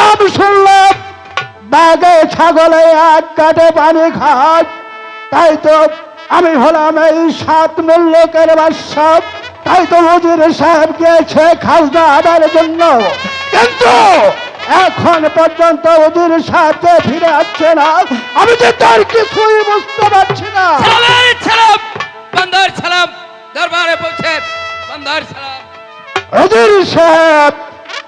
নাম শুনলাম বাঘে ছাগলে এক কাটে পানি খায়, তাই তো আমি হলাম এই 7 মুল্লুকের বাদশা। তাই তো উজির সাহেব গিয়েছে খাজনা আদায়ের জন্য, কিন্তু এখন পর্যন্ত উজির সাহেব যে ফিরে আসছে না, আমি যে তার কিছুই বুঝতে পারছি না। বান্দার সালাম দরবারে পৌঁছে, বান্দার সালাম। উজির সাহেব,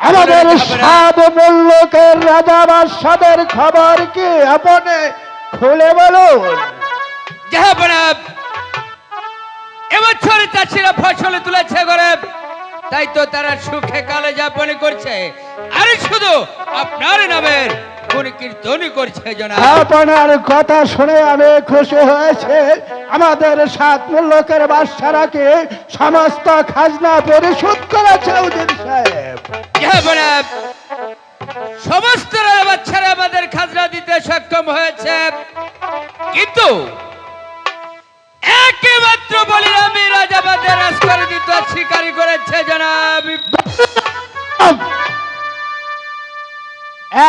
আমাদের 7 মুল্লুকের রাজা বাদশাদের খবর কি আপনি খুলে বলুন। জাহাপনাব, এবছর চাষিরা ফসল তুলেছে ঘরে, তাই তো তারা সুখে কালে যাপন করছে, আর শুধু আপনার নামের গুণ কীর্তন করছে জনাব। আপনার কথা শুনে আমি খুশি হয়েছে। আমাদের 7 মুল্লুকের বাদশারা কি সমস্ত খাজনা পরিশোধ করেছে উজির সাহেব? জাহাপনাব, সমস্ত বাচ্চারা আমাদের খাজনা দিতে সক্ষম হয়েছে, কিন্তু একমাত্র বলিরামই রাজাবাদের রাজকরে দিতে স্বীকারই করেছে জনাব।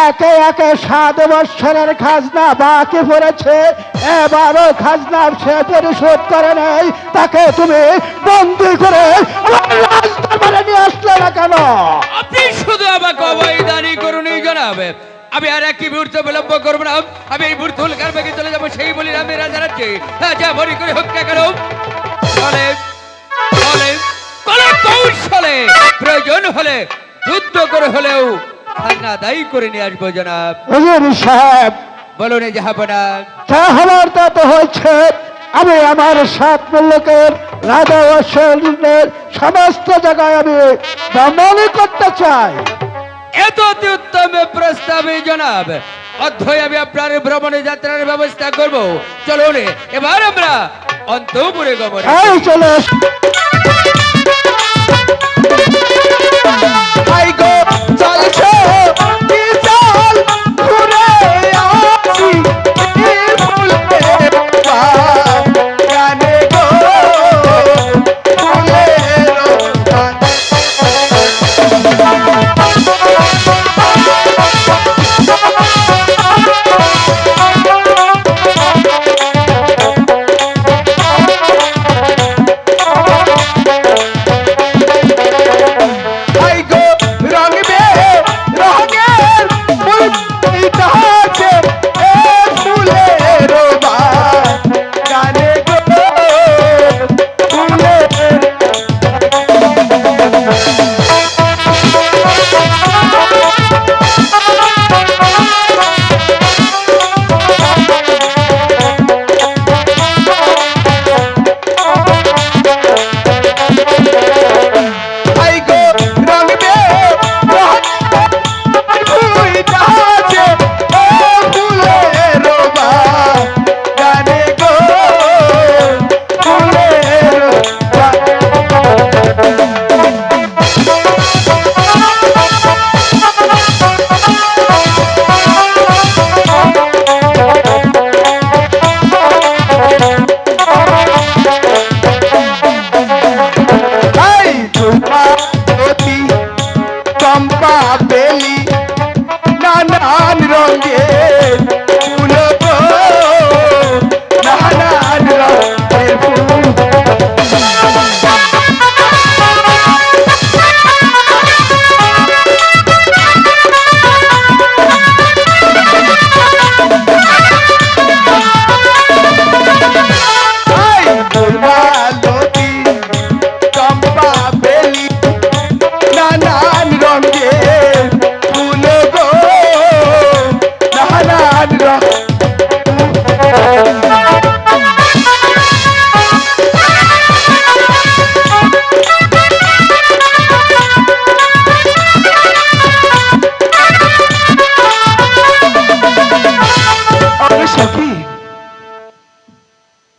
একে একে 7 বৎসরের খাজনা বাকি পড়েছে, এবারও খাজনা সে পরিশোধ করে নেই। তাকে তুমি বন্দি করে আমার রাজদরবারে নিয়ে আসলে না কেন? আপনি শুধু আমাকে অবৈধানিক করুন জনাব, আমি আর একই মুহূর্ত বিলম্ব করবো না। আমি এই মুহূর্তে উল্কার বেগে চলে যাবো সেই বলিরামের রাজা রাজ্যে, যা মনে করে হোক না কেন চলে চলে কোন কৌশলে প্রয়োজন হলে যুদ্ধ করে হলেও খাজনা আদায় করে নিয়ে আসবো জনাব। হুজুর সাহেব, বলুন জাহাপনা। যা হবার তা তো হচ্ছে। আমি আমার 7 মুল্লুকের রাজা ও সৈন্যদের সমস্ত জায়গায় আমি দমন করতে চাই। এত অতি উত্তম প্রস্তাবে জনাব, অধ্যয় আমি আপনার ভ্রমণে যাত্রার ব্যবস্থা করব। চলুন এবার আমরা অন্তঃপুরে গমন। এই চলে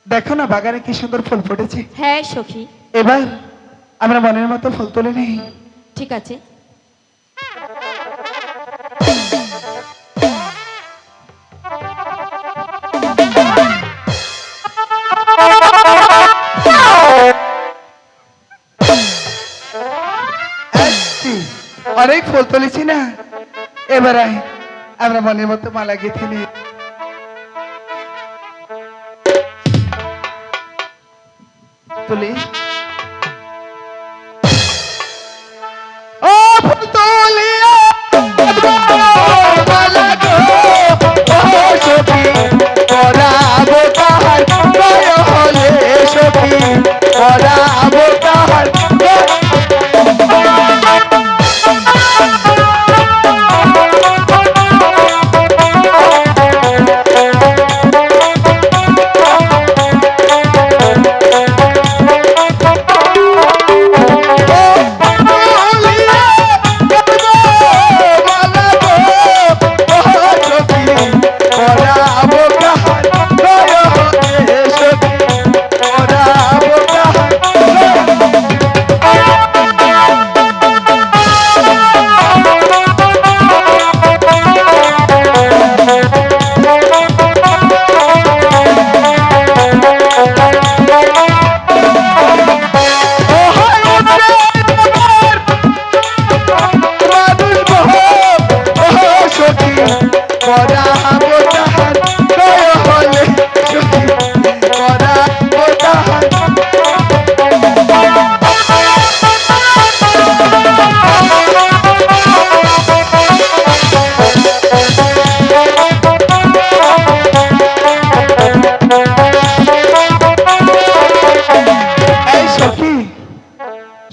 দেখো না বাগানে কি সুন্দর ফুল ফুটেছে। হ্যাঁ সখী, এবার আমরা মনের মতো ফুল তুলে নেই। ঠিক আছে। অনেক ফুল তুলেছি না, এবার আয়, আমরা মনের মতো মালা গেঁথে নিই। তুলি ও ফুলতলিয়া মালা গো ও সখী পরাবো তাহার গয় হলে সখী পরাবো তাহার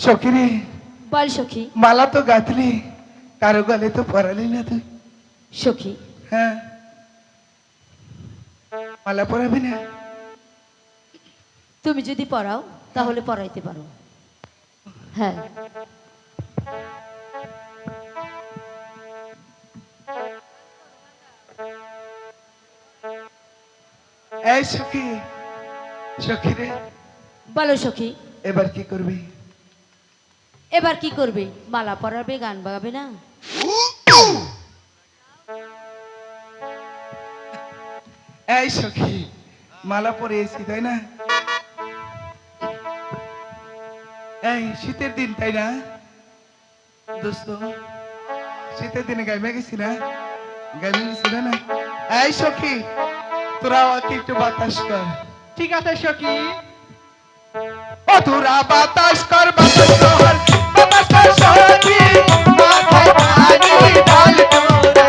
সখীরে বল সখী। মালা তো গাঁথলি, কারো গলে তো পরালি না তুই। সখী, হ্যাঁ, মালা পরাবি না? তুমি যদি পড়াও তাহলে পড়াইতে পারো। হ্যাঁ, এই সখী, সখীরে বলো সখী। এবার কি করবি? এবার কি করবে? মালা পরাবে, গান বাগাবে না? এই সখী, মালা পরে এসি তাই না? এই শীতের দিন তাই না দোস্ত? শীতের দিনে গাইমে গেছি না? গাইমে গেছি না? এই সখী, তোরা আমাকে একটু বাতাস কর। ঠিক আছে সখী। ও তোরা বাতাস কর, বাতাস কর, বাতাস কর সখী, মাথায় পানি ঢাল তোরা।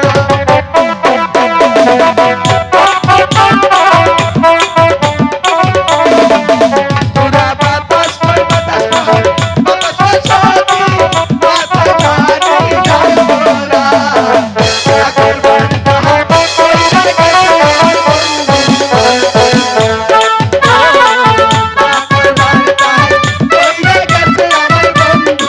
তোরা বাতাস কর, বাতাস কর, বাতাস কর সখী, মাথায় পানি ঢাল তোরা। ঠাকুর বাড়িতে হাত কইরা গেছে আমার বন্ধু।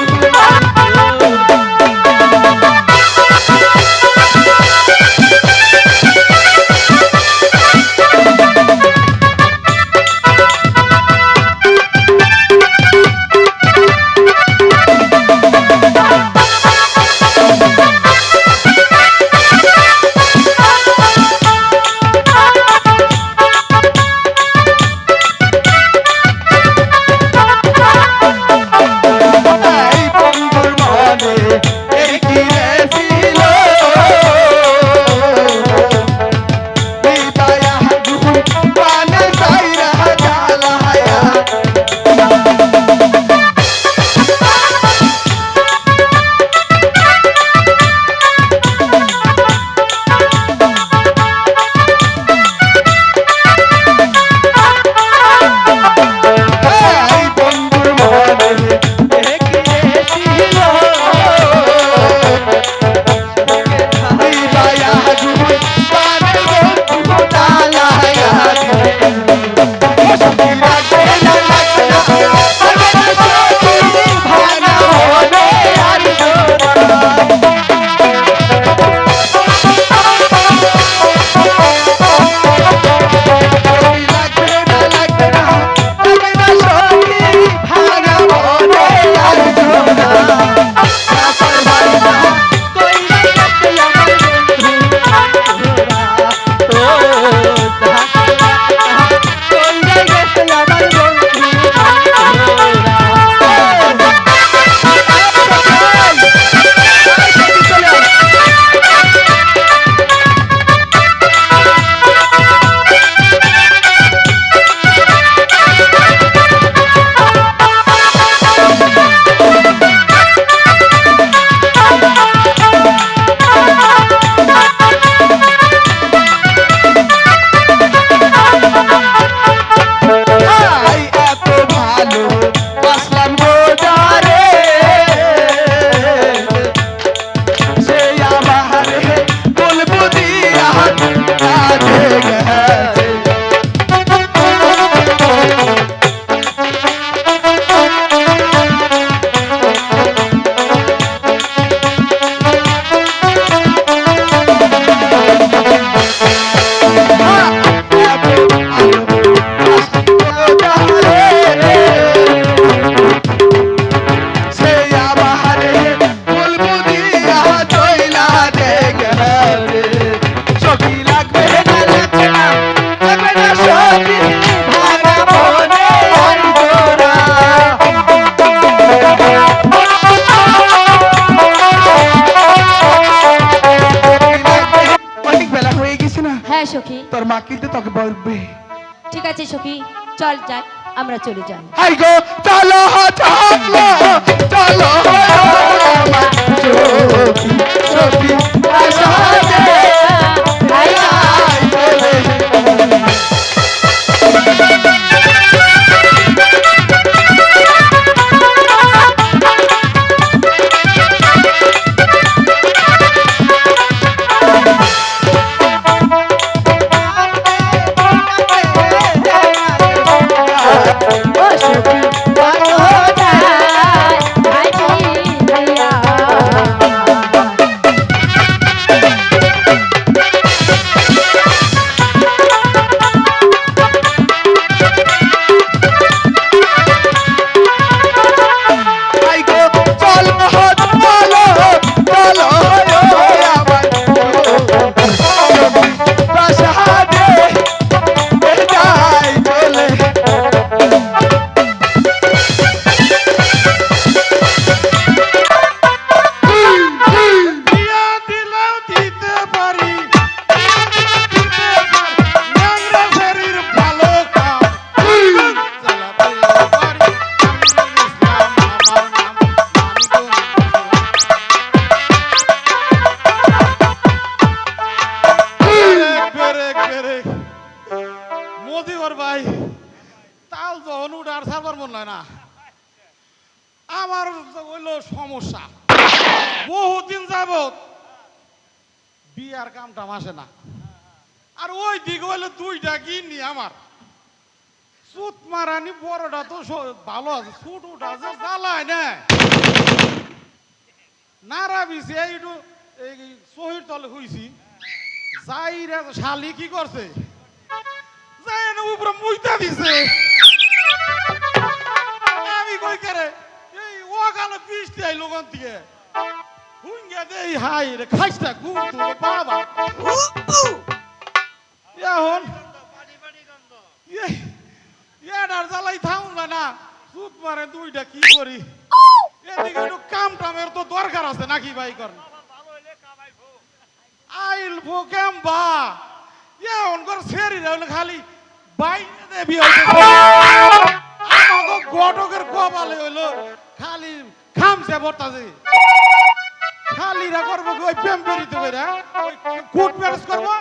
সখী তোর মা কিন্তু তোকে বলবে। ঠিক আছে সখী চল যাই আমরা চলে যাই হাই গো চলো চলো চলো আমার সখী সখী আসাদে আই আই চলে ও সখী কোথায় ভাইটিয়া হাই গো চলো চলো চলো আমার সখী আসাদে যাই চলে বিয়া দিলেও দিতে পারি ন্যাংরা শরীর ভালো কাম চালাতে পারি আমি ইসলাম আমার নাম বেরেক বেরেক মোদিওর ভাই তাল যখন উঠার সারবার মন হয় না আমার হইলো সমস্যা বহুদিন যাবত বিয়ার কামটা আসে না আর ওই দিকে হইলো দুইটা গিন্নি আমার সুত মারানি বড়টা তো ভালো আছে ছোটটা যে জ্বালায় না নারা বিছে এইটু এই শহীদ তলে হইছি যাই রে শালি কি করছে যাই না উপরে মুইতা দিছে আমি কই করে এই ওখানে বৃষ্টি আইলো ওখান থেকে হুঙ্গা দেই হাই রে খাইছটা ঘুম তো বাবা এখন এটার জ্বালাই থাকুন না সুত মারে দুইটা কি করি এদিকে একটু কাম টামের তো দরকার আছে নাকি ভাই কর আইল ভোকেম বা এখন কর সেরি হইলে খালি বাইরে দেবি আমাকে গটকের কপালে হইলো খালি খামছে বর্তাছে খালি রা করবো ওই পেম্পেরিতে কইরা ওই কোট প্যারেস করবো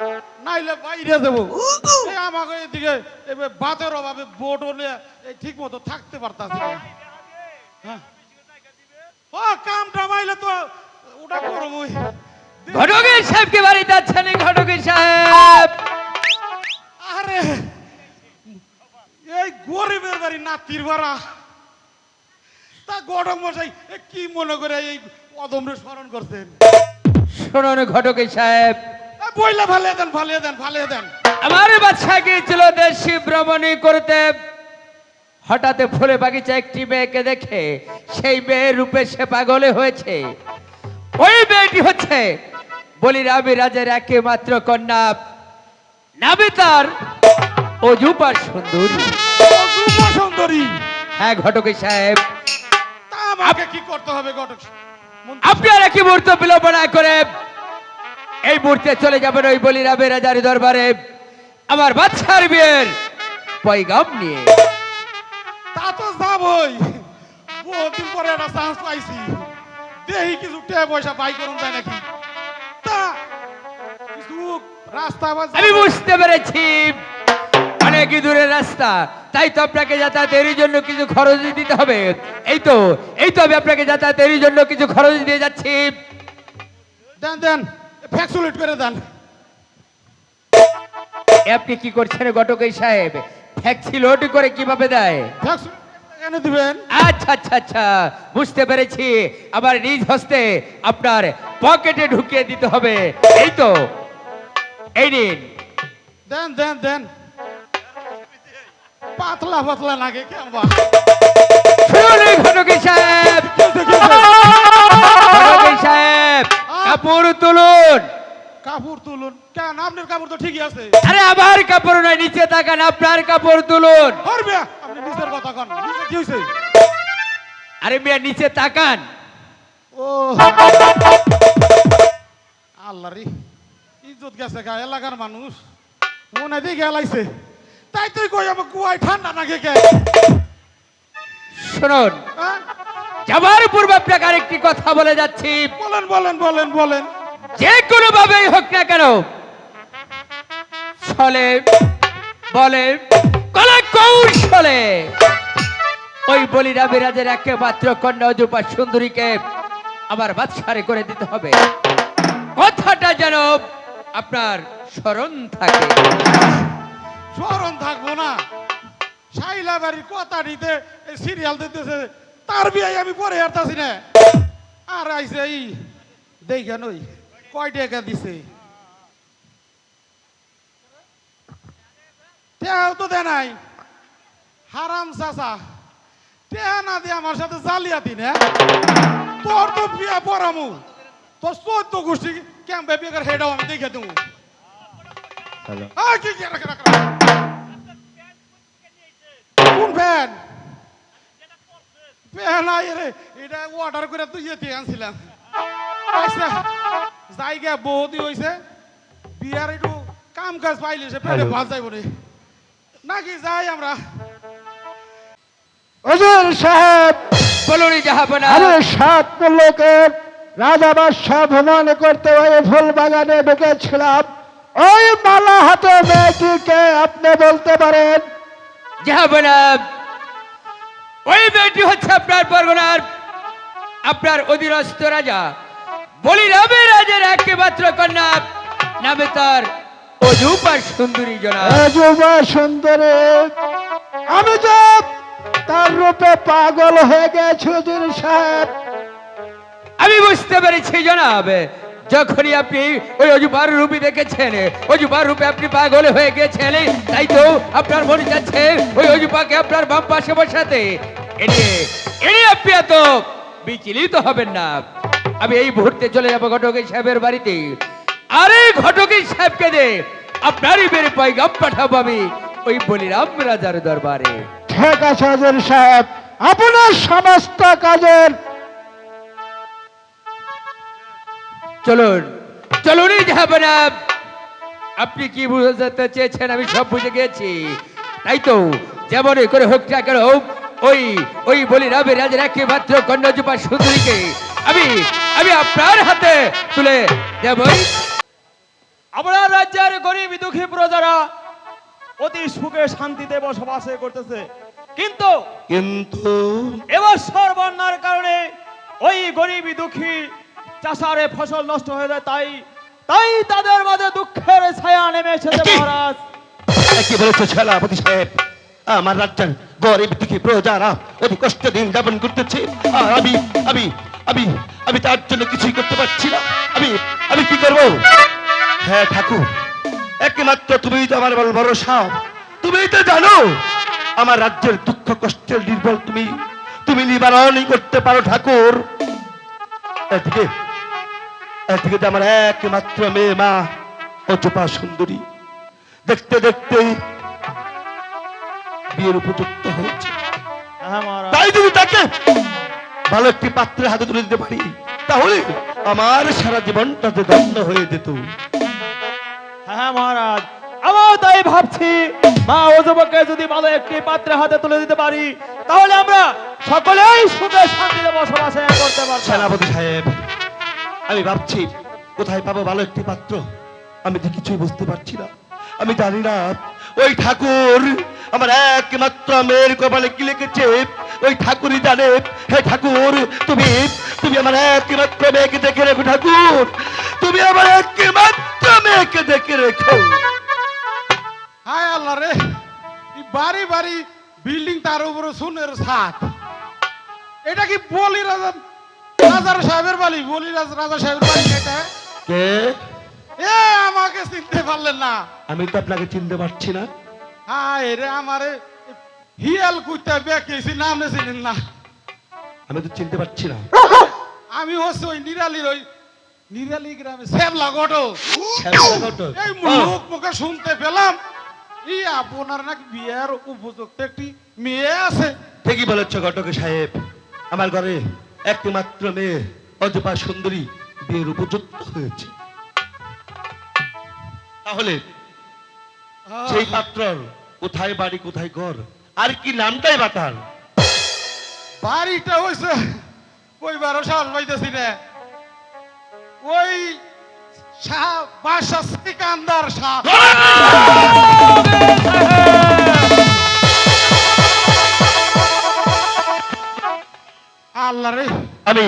নাইলে বাইরে দেবো এই আমাকে এদিকে এবার বাতের অভাবে বোট হলে এই ঠিক মতো থাকতে পারতাছি না হ্যাঁ ও কাম টামাইলে তো ওটা করবো ঘটকের সাহেবকে বাড়ি যাচ্ছেন ঘটকের সাহেব আরে এই গরিবের বাড়ি নাতির ভাড়া তা গড়ক মশাই কি মনে করে এই অদমরে স্মরণ করছেন শুনুন ঘটকের সাহেব বইলা ভালিয়ে দেন ভালিয়ে দেন ভালিয়ে দেন আমার বাচ্চা গিয়েছিল দেশি ভ্রমণী করতে হঠাৎ ফুলে বাগিচা একটি মেয়েকে দেখে সেই মেয়ের রূপে সে পাগলে হয়েছে ওই মেয়েটি হচ্ছে বলি রাবি রাজের একমাত্র কন্যা নামে তার অজুপার সুন্দরী অপূর্ব সুন্দরী হ্যাঁ ঘটকের সাহেব তা আমাকে কি করতে হবে ঘটক আপনি আর একই মুহূর্ত বিলম্ব না করে এই মুহূর্তে চলে যাবেন ওই বলি রাবি রাজার দরবারে আমার বাচ্চার বিয়ের পয়গাম নিয়ে তা তো যাবই বহুদিন পরে একটা চান্স পাইছি দেখি কিছু টাকা পয়সা বাই করুন যায় নাকি তা কিছু রাস্তা আমি বুঝতে পেরেছি অনেক দূরের রাস্তা তাই তো আপনাকে যাতায়াতের জন্য কিছু খরচ দিতে হবে এই তো আমি আপনাকে যাতায়াতের জন্য কিছু খরচ দিয়ে যাচ্ছি দেন দেন ফ্যাক্সুলেট করে দেন এ আপনি কি করছেন ঘটকের সাহেব ট্যাক্সি লোড করে কিভাবে দেয় ফ্যাক্সুলেট এনে দিবেন আচ্ছা আচ্ছা আচ্ছা বুঝতে পেরেছি আবার নিজ হস্তে আপনার পকেটে ঢুকিয়ে দিতে হবে এই তো এই নিন দেন দেন দেন পাতলা পাতলা লাগে কেমন শুনুন ঘটকের সাহেব ঘটকের সাহেব কাপড় তুলুন কাপড় তুলুন কেন আপনার কাপড় তো ঠিকই আছে আরে আবার কাপড় নয় নিচে তাকান আপনার কাপড় তুলুন করবে আপনি নিজের কথা কন নিচে কি হইছে আরে মিয়া নিচে তাকান ও আল্লাহ রে ইজ্জত গেছে গা এলাকার মানুষ মনে দিয়ে গেলাইছে তাই তুই কই আমার কুয়ায় ঠান্ডা না কে শুনুন, হ্যাঁ? যাবার পূর্বে আপনাকে আরেকটি কথা বলে যাচ্ছি। বলেন বলেন বলেন বলেন যে কোনো ভাবেই হোক না কেন, ছলে বলে কলা কৌশলে ওই বলিরা বিরাজের একমাত্র কন্যা অজুপা সুন্দরীকে আবার বাদশারে করে দিতে হবে। কথাটা যেন আপনার স্মরণ থাকে। স্মরণ থাকবো না শাইলা বাড়ির কথা নিতে সিরিয়াল দিতেছে তার বিয়ে আমি পরে হারতাছি না আর আইছে এই দেখেন ওই কয় টাকা দিছে তেও তো দে নাই হারাম চাচা টেয়া না দিয়ে আমার সাথে জালিয়াতি না তোর তো বিয়া পড়ামু তোর 14 গোষ্ঠী ক্যাম্পে বিয়ে করে হেডাও আমি দেখে দেবো কি কি রাখ রাখ কোন ফ্যান ফ্যান আই রে এটা অর্ডার করে তুই যেতে আনছিলাম আচ্ছা জায়গা বহুত হইছে বিয়ার একটু কাম কাজ পাইলে সে পেটে ভাত যাইব রে নাকি যাই আমরা হুজুর সাহেব, বলুন জাহাপনা। আমি 7 লোকের রাজা বাদশাহ ভ্রমণ করতে ওই ফুল বাগানে ঢুকেছিলাম। ওই মালা হাতে মেয়েটিকে আপনি বলতে পারেন? জাহাপনা, ওই মেয়েটি হচ্ছে আপনার পরগনার আপনার অধীনস্থ রাজা বলিরামের রাজের একমাত্র কন্যা, নামে তার অজুপা সুন্দরী জনাব। যুবা সুন্দরী, আমি তো তার রূপে পাগল হয়ে গেছি হুজুর সাহেব। আমি বুঝতে পেরেছি জনাব, যখনই আপনি ওই অজুপার রূপে দেখেছেন, অজুপার রূপে আপনি পাগল হয়ে গেছেন, তাই তো আপনার মনে যাচ্ছে ওই অজুপাকে আপনার বাম পাশে বসাতে। এনে আপনি এত বিচলিত হবেন না। আমি এই মুহূর্তে চলে যাবো ঘটকের সাহেবের বাড়িতে, আর এই ঘটকের সাহেবকে দে আপনারই বেড়ে পয়গাম পাঠাবো আমি ওই বলিরাম রাজার দরবারে। ঠিক আছে হুজুর সাহেব, আপনার সমস্ত কাজের চলুন চলুনই যাবে না। আপনি কি বুঝাতে চেয়েছেন আমি সব বুঝে গেছি। তাই তো যেমন করে হোক না কেন ওই ওই বলিরামের রাজের একমাত্র কন্যা যুবা সুন্দরীকে আমি আমি আপনার হাতে তুলে দেবই। আমরা রাজ্যের গরিব দুঃখী প্রজারা অতি সুখে শান্তিতে বসবাস করতেছে, কিন্তু কিন্তু এবছর বন্যার কারণে ওই গরিব দুঃখী চাষারে ফসল নষ্ট হয়ে যায়, তাই তাই তাদের মাঝে দুঃখের ছায়া নেমে এসেছে মহারাজ। কি বলেছো সেনাপতি সাহেব? আমার রাজ্যের গরিব দুঃখী প্রজারা অতি কষ্ট দিন যাপন করতেছে, আর আমি আমি আমি আমি তার জন্য কিছুই করতে পারছি না। আমি আমি কি করব? হ্যাঁ ঠাকুর, একমাত্র তুমিই তো আমার ভরসা। তুমিই তো জানো আমার রাজ্যের দুঃখ কষ্টের নির্ভর তুমি তুমি নিবারণই করতে পারো ঠাকুর। এদিকে এদিকে তো আমার একমাত্র মেয়ে মা অজুপা সুন্দরী দেখতে দেখতে বিয়ের উপযুক্ত হয়েছে। হ্যাঁ মহারাজ, তাই যদি তাকে ভালো একটি পাত্রের হাতে তুলে দিতে পারি, তাহলে আমার সারা জীবনটা যে ধন্য হয়ে যেত। হ্যাঁ মহারাজ, আমার তাই ভাবছি মা অজুবাকে যদি ভালো একটি পাত্রের হাতে তুলে দিতে পারি, তাহলে আমরা সকলেই সুখে শান্তিতে বসবাস করতে পারবো। সেনাপতি সাহেব, আমি ভাবছি কোথায় পাবো ভালো একটি পাত্র। আমি তো কিছুই বুঝতে পারছি না। আমি জানি না ওই ঠাকুর আমার একমাত্র মেয়ের কপালে কি লিখেছে, ওই ঠাকুরই জানে। হে ঠাকুর, তুমি তুমি আমার একমাত্র মেয়েকে দেখে রেখো ঠাকুর, তুমি আমার একমাত্র মেয়েকে দেখে রেখো। হায় আল্লাহ রে, এই বাড়ি বাড়ি বিল্ডিং তার উপরে সোনের ছাদ। এটা কি বলি রাজার সাহেবের বাড়ি? বলি রাজা সাহেবের বাড়ি এটা? কে? এ আমাকে চিনতে পারলেন না? আমি তো আপনাকে চিনতে পারছি না। হায় রে, আমারে হিয়াল কুইতে বেঁকেছি, নামে চিনেন না? আমি তো চিনতে পারছি না। আমি হচ্ছে ওই নিরালির ওই নিরালি গ্রামে শ্যামলা ঘটক। শ্যামলা ঘটক? এই লোক মুখে শুনতে পেলাম এই আপনার নাকি বিয়ের উপযুক্ত একটি মেয়ে আছে। ঠিকই বলেছ ঘটক সাহেব, আমার ঘরে একমাত্র মেয়ে অজুপা সুন্দরী বিয়ের উপযুক্ত হয়েছে। তাহলে সেই পাত্রর কোথায় বাড়ি কোথায় ঘর আর কি নামটাই বাতার? বাড়িটা হইছে কইবারও সাহস পাইতেছি না। ওই শাহ বাদশা সিকান্দার শাহ। আল্লাহ রে, আমি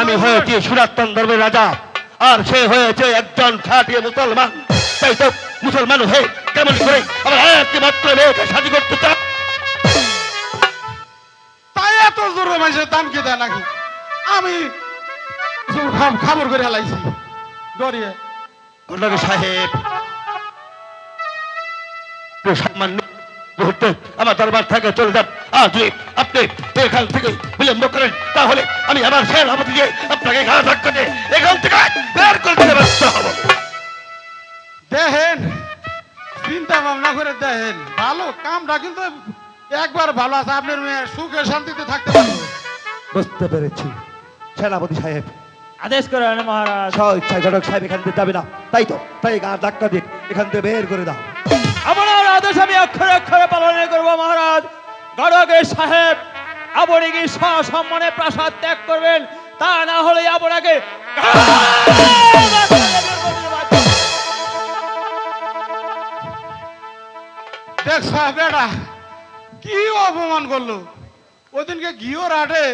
আমি হয়েছি সুরাতন ধর্মের রাজা আর সে হয়েছে একজন খাঁটিয়ে মুসলমান। তাই তো মুসলমান হয়ে কেমন করে আমার একমাত্র মেয়েকে শাদি করতে চায়? তাই এত জোরে মানুষের দাম কে দেয় নাকি? আমি খবর করে হেলাইছি ডরিয়ে। গন্ডার সাহেব, প্রিয় সামান্য মুহূর্তে আমার দরবার থেকে চলে যান। আর যদি আপনি এখান থেকে বিলম্ব করেন তাহলে আমি আমার সেনাপতি দিয়ে আপনাকে ঘাড় ধাক্কাতে এখান থেকে বের করে দিতে ব্যস্ত হব। দেখেন, চিন্তা ভাবনা করে দেখেন, ভালো কামটা কিন্তু একবার ভালো আছে। আপনার মেয়ে সুখে শান্তিতে থাকতে পারবে। বুঝতে পেরেছি সেনাপতি সাহেব। আদেশ করেন মহারাজ। স্ব ইচ্ছায় ঘটক সাহেব এখান থেকে যাবে না, তাই তো তাই গা ধাক্কা দিয়ে এখান থেকে বের করে দাও। আপনার আদেশ আমি অক্ষরে অক্ষরে পালন করব মহারাজ। গড়গের সাহেব আপনি কি সসম্মানে প্রাসাদ ত্যাগ করবেন, তা না হলে আপনাকে দেখ সাহেব, বেটা কি অপমান করলো। ওদিনকে ঘিওর হাটে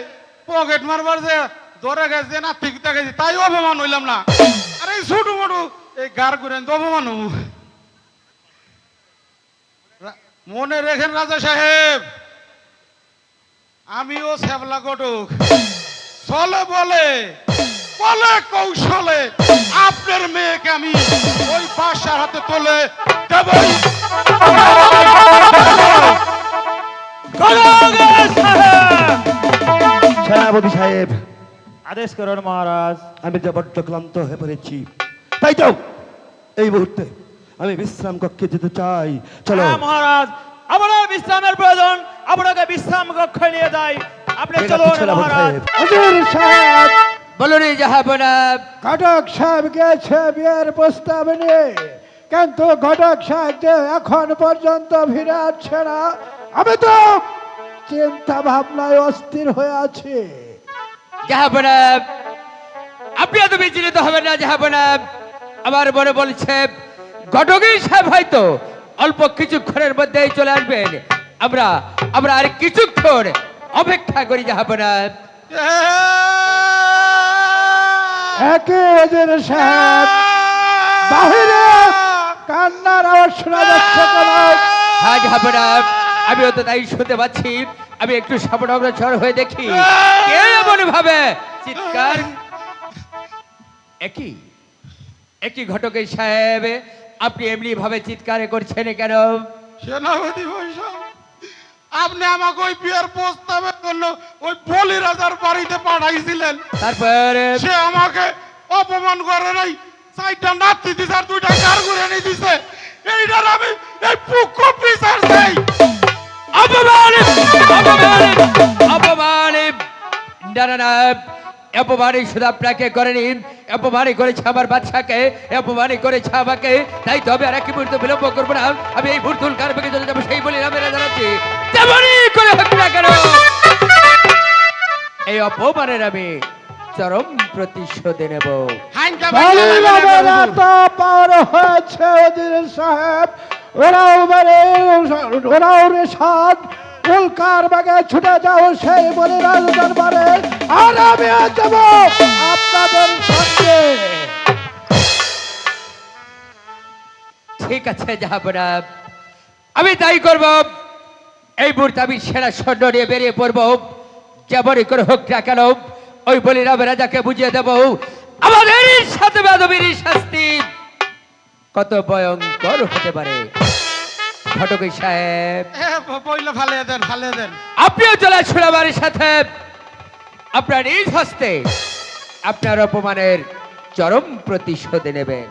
পকেট মারবার যে ধরে গেছে না, ঠিক গেছে, তাই অপমান হইলাম না। আরে এই ছোট মোটো এই গার করে অপমান হবো। মনে রেখেন রাজা সাহেব, আমিও শ্যাবলা ঘটক। চলে বলে বলে কৌশলে আপনার মেয়েকে আমি ওই বাসার হাতে তোলে দেবই। গড়গের সাহেব সেনাপতি সাহেব, আদেশ করেন মহারাজ। আমি যে বড্ড ক্লান্ত হয়ে পড়েছি, তাই তো এই মুহূর্তে আমি বিশ্রাম কক্ষে যেতে চাই। চলো হ্যাঁ মহারাজ, আপনার বিশ্রামের প্রয়োজন, আপনাকে বিশ্রাম কক্ষে নিয়ে যাই। আপনি ঠিক আছে, চলুন সেনাপতি মহারাজ। সাহেব। হুজুর সাহেব, বলুন জাহাপনা। ঘটক সাহেব গেছে বিয়ের প্রস্তাব নিয়ে, কিন্তু ঘটক সাহেব যে এখন পর্যন্ত ফিরে আসছে না। আমি তো চিন্তা ভাবনায় অস্থির হয়ে আছি। জাহাপনা, আপনি এত বিচলিত হবেন না জাহাপনা। আমার মনে বলছে ঘটকের সাহেব হয়তো অল্প কিছুক্ষণের মধ্যেই চলে আসবেন। আমরা আমরা আর কিছুক্ষণ অপেক্ষা করি জাহাপনা। একে হুজুর সাহেব, বাহিরে কান্নার আওয়াজ শোনা যাচ্ছে কেন? হ্যাঁ জাহাপনা, আমিও তো তাই শুনতে পাচ্ছি। আমি একটু সামনে অগ্রসর হয়ে দেখি কে এমন ভাবে চিৎকার। একই একই ঘটকের সাহেব, আপনি এমনি ভাবে চিৎকার করছেন কেন? সেনাপতি বৈশা, আপনি আমাকে ওই বিয়ের প্রস্তাবের জন্য ওই বলি রাজার বাড়িতে পাঠাইছিলেন। তারপর সে আমাকে অপমান করে নাই, চারটা নাতি দিছে আর দুইটা গার করে নিয়ে দিছে। এইটার আমি এই পুক্ষ বিচার চাই। অপমানে অপমানে অপমানে না না না, অপমানে শুধু আপনাকে করেনি, অপমানে করেছে আমার বাচ্চাকে, অপমানে করেছে আমাকে। তাই তবে আর এক মুহূর্ত বিলম্ব করবো না। আমি এই ভুরতুল কার বেগে চলে যাবো, সেই বলি রামেরা জানাচ্ছি তেমনই করে হোক না কেন এই অপমানের আমি চরম প্রতিশোধ নেব। হাইনকা বালিবাবের এত পাওয়ার হয়েছে হুজুর সাহেব, ওরাও রে সাত উল্কার বাগে ছুটে যাও সেই বলে রাজ দরবারে, আর আমি যাব আপনাদের সঙ্গে। ঠিক আছে জাহাপনা, আমি তাই করব। এই মুহূর্তে আমি সেরা সৈন্য নিয়ে বেরিয়ে পড়বো। যেমনই করে হোক না কেন ওই বলিরাম রাজাকে বুঝিয়ে দেব আমাদের সাথে বেদবির শাস্তি কত ভয়ঙ্কর হতে পারে। ঘটকের সাহেব, বইলে ফালিয়ে দেন, ফালিয়ে দেন। আপনিও চলে আসুন আমার সাথে। আপনার নিজ হস্তে আপনার অপমানের চরম প্রতিশোধ নেবেন।